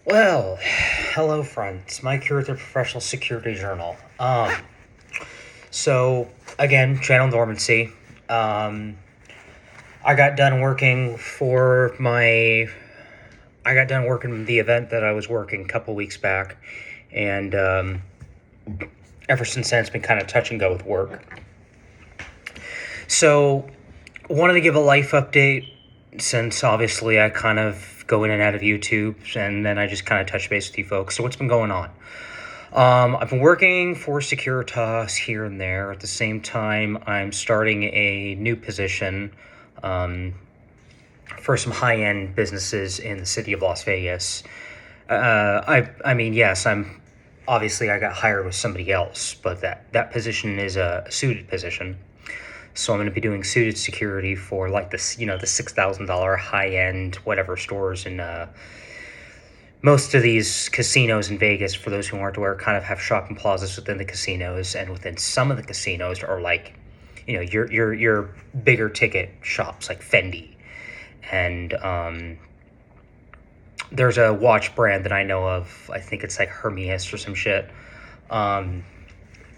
Well, hello friends. Mike here with the Professional Security Journal. So again, channel dormancy. Um, I got done working for my. I got done working the event that I was working a couple weeks back, and ever since then it's been kind of touch and go with work. So, wanted to give a life update since obviously I kind of go in and out of YouTube, and then I just kind of touch base with you folks. So, what's been going on? I've been working for Securitas here and there. At the same time, I'm starting a new position for some high-end businesses in the city of Las Vegas. I mean, yes, I'm obviously I got hired with somebody else, but that position is a suited position. So I'm going to be doing suited security for like this, the $6,000 high-end whatever stores in most of these casinos in Vegas, for those who aren't aware, kind of have shopping plazas within the casinos, and within some of the casinos are like, your bigger ticket shops like Fendi, and there's a watch brand that I know of. I think it's like Hermes or some shit. Um,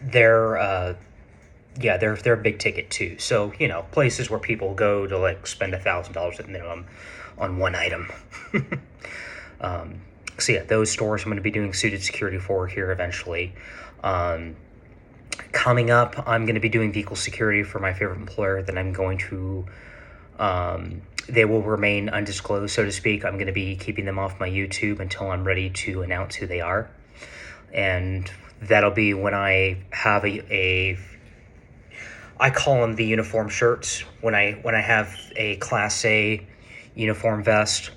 they're they're big ticket too. So places where people go to like spend $1,000 at minimum on one item. So yeah, those stores I'm going to be doing suited security for here eventually. Coming up, I'm going to be doing vehicle security for my favorite employer. Then I'm going to, they will remain undisclosed, so to speak. I'm going to be keeping them off my YouTube until I'm ready to announce who they are. And that'll be when I have I call them the uniform shirts. When I have a Class A uniform vest,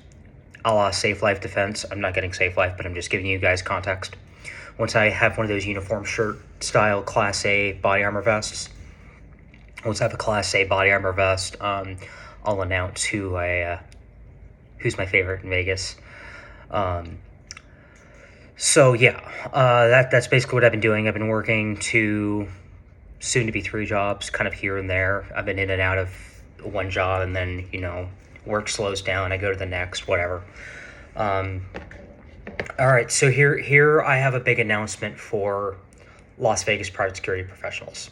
a la Safe Life Defense. I'm not getting Safe Life, but I'm just giving you guys context. Once I have one of those uniform shirt style Class A body armor vests, once I have a Class A body armor vest, I'll announce who's my favorite in Vegas. So yeah, that's basically what I've been doing. I've been working to soon to be 3 jobs, kind of here and there. I've been in and out of one job, and then work slows down, I go to the next, whatever. All right, so here I have a big announcement for Las Vegas private security professionals.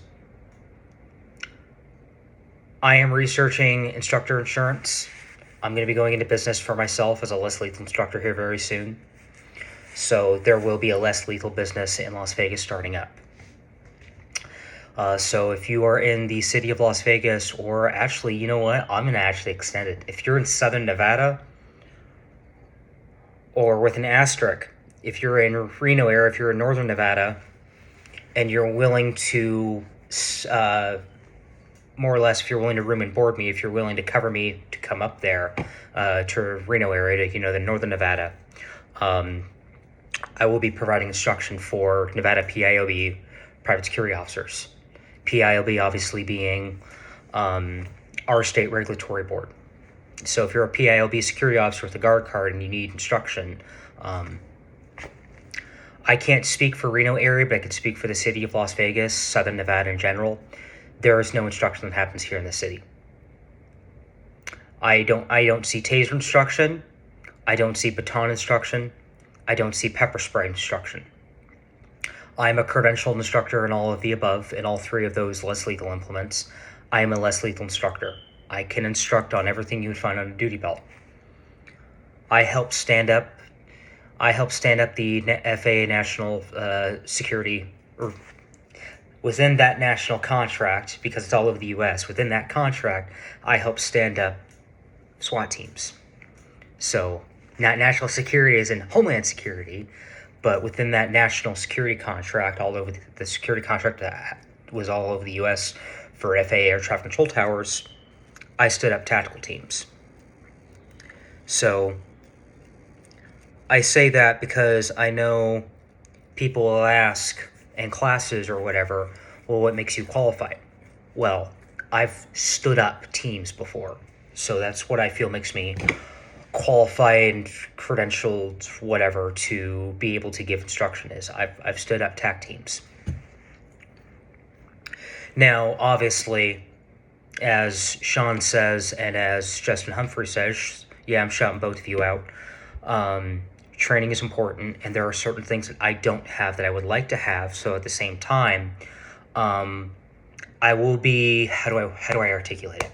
I am researching instructor insurance. I'm going to be going into business for myself as a less lethal instructor here very soon. So there will be a less lethal business in Las Vegas starting up. So if you are in the city of Las Vegas, or actually, you know what? I'm going to actually extend it. If you're in Southern Nevada, or with an asterisk, if you're in Reno area, if you're in Northern Nevada, and you're willing to, more or less, if you're willing to room and board me, if you're willing to cover me to come up there to Reno area, to, the Northern Nevada, I will be providing instruction for Nevada PIOB private security officers. PIOB obviously being our state regulatory board. So if you're a PIOB security officer with a guard card and you need instruction, I can't speak for Reno area, but I can speak for the city of Las Vegas, Southern Nevada in general. There is no instruction that happens here in the city. I don't see taser instruction. I don't see baton instruction. I don't see pepper spray instruction. I'm a credentialed instructor in all of the above, in all 3 of those less lethal implements. I am a less lethal instructor. I can instruct on everything you would find on a duty belt. I help stand up the FAA national security, or within that national contract, because it's all over the U.S. Within that contract, I help stand up SWAT teams. So, not national security as in Homeland Security, but within that national security contract, all over the security contract that was all over the U.S. for FAA air traffic control towers, I stood up tactical teams. So I say that because I know people will ask in classes or whatever, well, what makes you qualified? Well, I've stood up teams before, so that's what I feel makes me qualified, credentialed, whatever, to be able to give instruction is. I've stood up TAC teams. Now, obviously, as Sean says and as Justin Humphrey says, yeah, I'm shouting both of you out. training is important, and there are certain things that I don't have that I would like to have. So at the same time, I will be, how do I articulate it?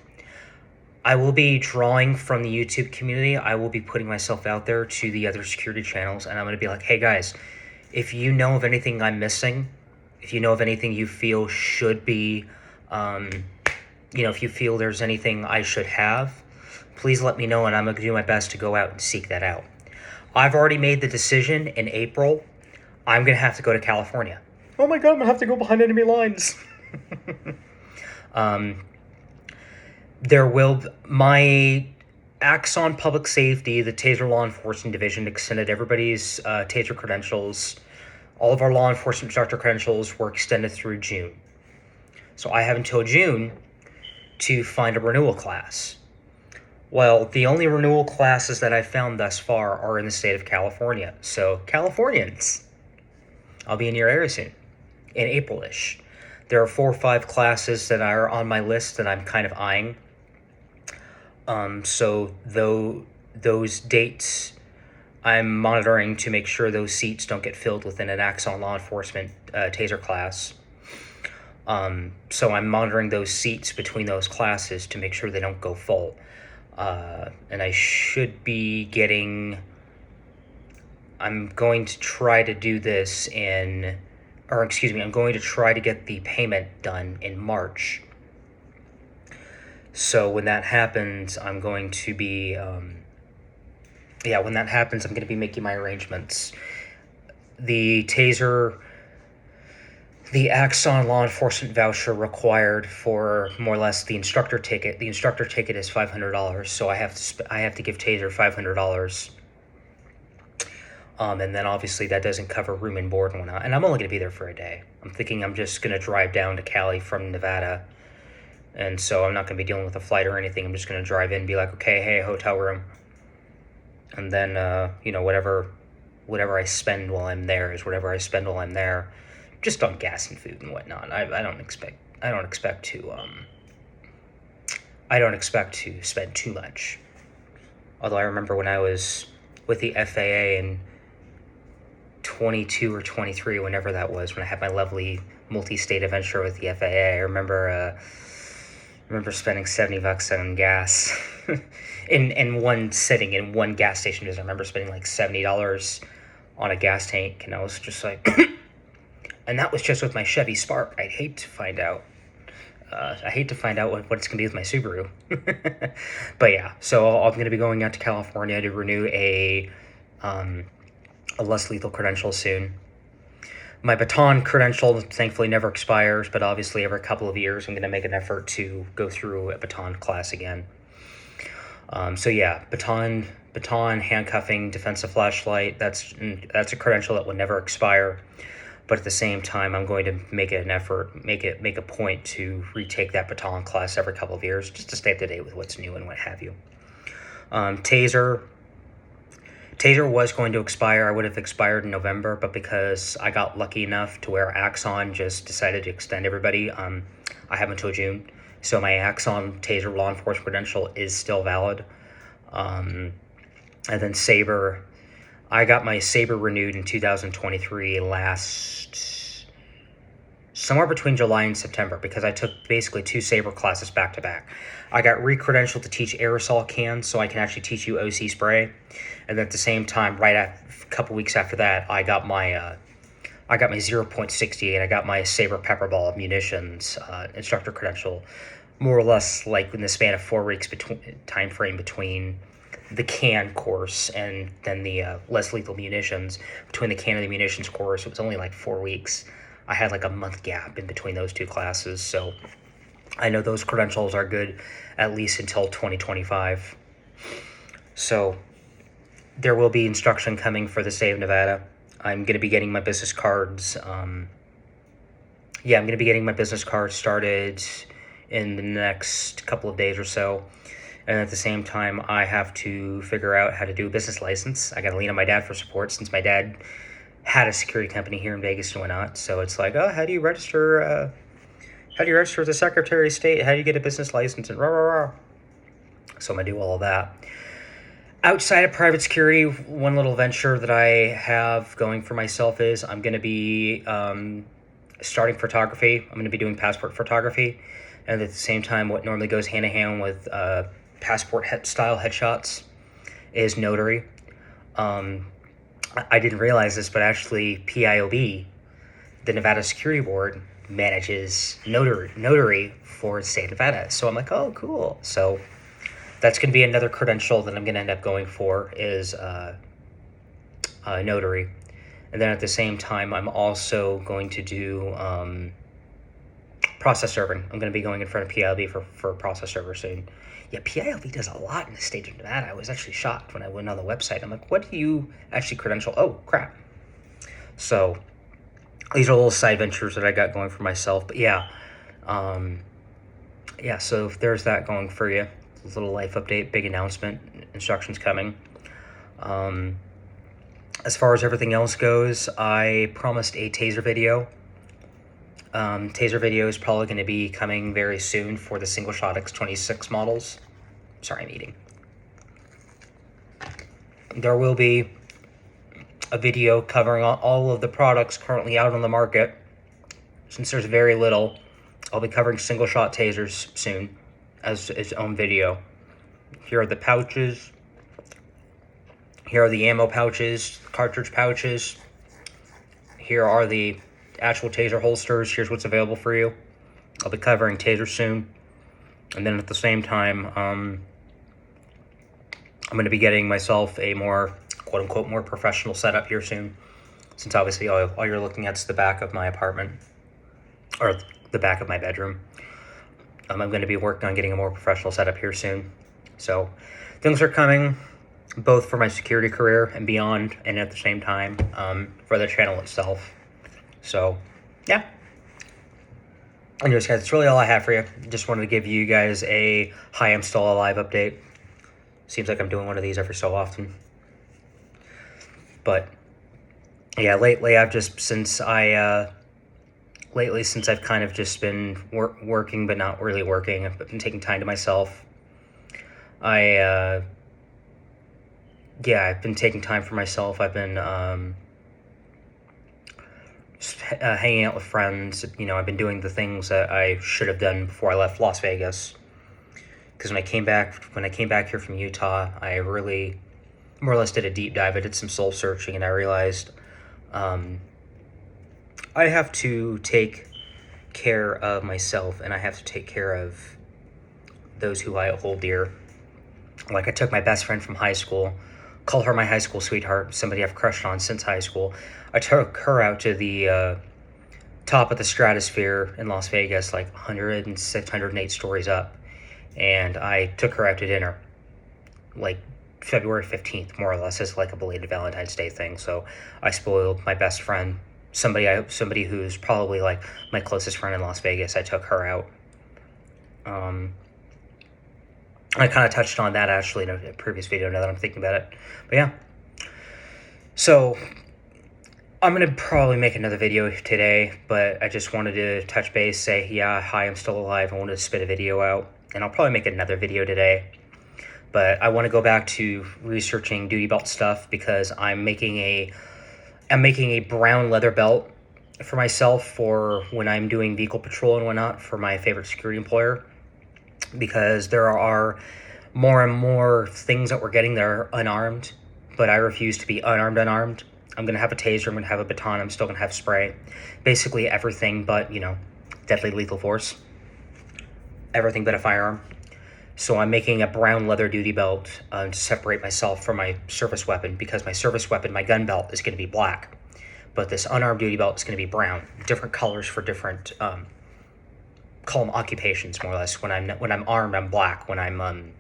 I will be drawing from the YouTube community. I will be putting myself out there to the other security channels, and I'm going to be like, hey guys, if you know of anything I'm missing, if you know of anything you feel should be, if you feel there's anything I should have, please let me know, and I'm going to do my best to go out and seek that out. I've already made the decision in April. I'm going to have to go to California. Oh my god, I'm going to have to go behind enemy lines. My Axon Public Safety, the Taser Law Enforcement Division, extended everybody's Taser credentials. All of our law enforcement instructor credentials were extended through June. So I have until June to find a renewal class. Well, the only renewal classes that I've found thus far are in the state of California. So, Californians, I'll be in your area soon, in April-ish. There are 4 or 5 classes that are on my list that I'm kind of eyeing. So those dates, I'm monitoring to make sure those seats don't get filled within an Axon law enforcement Taser class. So I'm monitoring those seats between those classes to make sure they don't go full. And I should be getting... I'm going to try to do this I'm going to try to get the payment done in March. So when that happens, I'm going to be... I'm going to be making my arrangements. The Axon law enforcement voucher required for more or less the instructor ticket. The instructor ticket is $500, so I have to give Taser $500. And then obviously that doesn't cover room and board and whatnot. And I'm only going to be there for a day. I'm thinking I'm just going to drive down to Cali from Nevada. And so I'm not going to be dealing with a flight or anything. I'm just going to drive in and be like, okay, hey, hotel room. And then, whatever I spend while I'm there is whatever I spend while I'm there. Just on gas and food and whatnot. I don't expect to spend too much. Although I remember when I was with the FAA in 22 or 23, whenever that was, when I had my lovely multi-state adventure with the FAA, I remember spending $70 on gas in one sitting in one gas station. I remember spending like $70 on a gas tank, and I was just like, and that was just with my Chevy Spark. I'd hate to find out. what it's going to be with my Subaru. But yeah, so I'm going to be going out to California to renew a less lethal credential soon. My baton credential thankfully never expires, but obviously every couple of years I'm going to make an effort to go through a baton class again. So yeah, baton, handcuffing, defensive flashlight, that's a credential that will never expire. But at the same time, I'm going to make an effort, make a point to retake that baton class every couple of years, just to stay up to date with what's new and what have you. Taser was going to expire. I would have expired in November, but because I got lucky enough to where Axon just decided to extend everybody, I have until June. So my Axon Taser law enforcement credential is still valid. And then Saber, I got my Saber renewed in 2023 somewhere between July and September, because I took basically 2 Saber classes back to back. I got re-credentialed to teach aerosol cans, so I can actually teach you OC spray. And at the same time, a couple weeks after that, I got my 0.68. I got my Saber pepper ball munitions instructor credential, more or less like in the span of 4 weeks time frame between the can course and then the less lethal munitions. Between the can and the munitions course, it was only like 4 weeks. I had like a month gap in between those 2 classes, so I know those credentials are good at least until 2025. So there will be instruction coming for the state of Nevada. I'm going to be getting my business cards. I'm going to be getting my business cards started in the next couple of days or so. And at the same time, I have to figure out how to do a business license. I got to lean on my dad for support, since my dad had a security company here in Vegas and whatnot. So it's like, how do you register? How do you register with the Secretary of State? How do you get a business license? And rah, rah, rah. So I'm going to do all of that. Outside of private security, one little venture that I have going for myself is I'm going to be starting photography. I'm going to be doing passport photography, and at the same time, what normally goes hand in hand with passport style headshots is notary. I didn't realize this, but actually, PIOB, the Nevada Security Board, manages notary for the state of Nevada. So I'm like, oh, cool. So that's going to be another credential that I'm going to end up going for is notary. And then at the same time, I'm also going to do process serving. I'm going to be going in front of PILB for process server soon. Yeah, PILB does a lot in the state of Nevada. I was actually shocked when I went on the website. I'm like, what do you actually credential? Oh, crap. So these are little side ventures that I got going for myself. But yeah, so there's that going for you. A little life update, big announcement, instructions coming. As far as everything else goes, I promised a taser video. Taser video is probably going to be coming very soon for the single shot X26 models. Sorry, I'm eating. There will be a video covering all of the products currently out on the market. Since there's very little, I'll be covering single shot tasers soon as its own video. Here are the pouches. Here are the ammo pouches, cartridge pouches. Here are the actual taser holsters. Here's what's available for you. I'll be covering taser soon. And then at the same time, I'm going to be getting myself a more, quote-unquote, more professional setup here soon. Since obviously all you're looking at is the back of my apartment. Or the back of my bedroom. I'm going to be working on getting a more professional setup here soon. So things are coming, both for my security career and beyond, and at the same time for the channel itself. So yeah. Anyways, guys, that's really all I have for you. Just wanted to give you guys a hi, I'm still alive update. Seems like I'm doing one of these every so often. But yeah, lately I've just since I've kind of just been working but not really working. I've been taking time to myself. I've been taking time for myself. I've been hanging out with friends. I've been doing the things that I should have done before I left Las Vegas. Because when I came back here from Utah, I really more or less did a deep dive. I did some soul searching, and I realized I have to take care of myself, and I have to take care of those who I hold dear. Like, I took my best friend from high school, call her my high school sweetheart, somebody I've crushed on since high school. I took her out to the top of the stratosphere in Las Vegas, like 106, 108 stories up, and I took her out to dinner, like February 15th, more or less, as like a belated Valentine's Day thing. So I spoiled my best friend, somebody who's probably like my closest friend in Las Vegas. I took her out. I kind of touched on that actually in a previous video now that I'm thinking about it. But yeah. So I'm going to probably make another video today, but I just wanted to touch base, say, yeah, hi, I'm still alive. I wanted to spit a video out, and I'll probably make another video today. But I want to go back to researching duty belt stuff because I'm making a brown leather belt for myself for when I'm doing vehicle patrol and whatnot for my favorite security employer. Because there are more and more things that we're getting that are unarmed, but I refuse to be unarmed. I'm going to have a taser, I'm going to have a baton, I'm still going to have spray. Basically everything but, deadly lethal force. Everything but a firearm. So I'm making a brown leather duty belt to separate myself from my service weapon, because my service weapon, my gun belt, is going to be black. But this unarmed duty belt is going to be brown. Different colors for different call them occupations, more or less. When I'm armed, I'm black. When I'm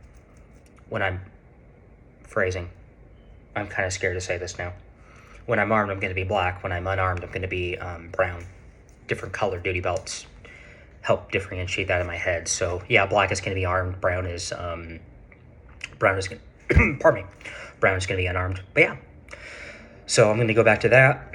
phrasing, I'm kind of scared to say this now. When I'm armed, I'm going to be black. When I'm unarmed, I'm going to be brown. Different colored duty belts help differentiate that in my head. So yeah, black is going to be armed. Brown is pardon me. Brown is going to be unarmed. But yeah, so I'm going to go back to that.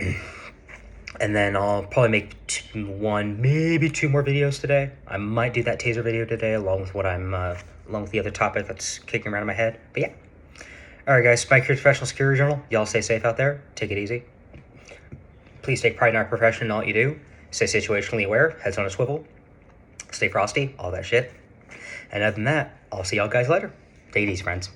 And then I'll probably make one, maybe two more videos today. I might do that taser video today, along with the other topic that's kicking around in my head. But yeah. Alright, guys, Spike here, Professional Security Journal. Y'all stay safe out there. Take it easy. Please take pride in our profession and all you do. Stay situationally aware, heads on a swivel. Stay frosty, all that shit. And other than that, I'll see y'all guys later. Take it easy, friends.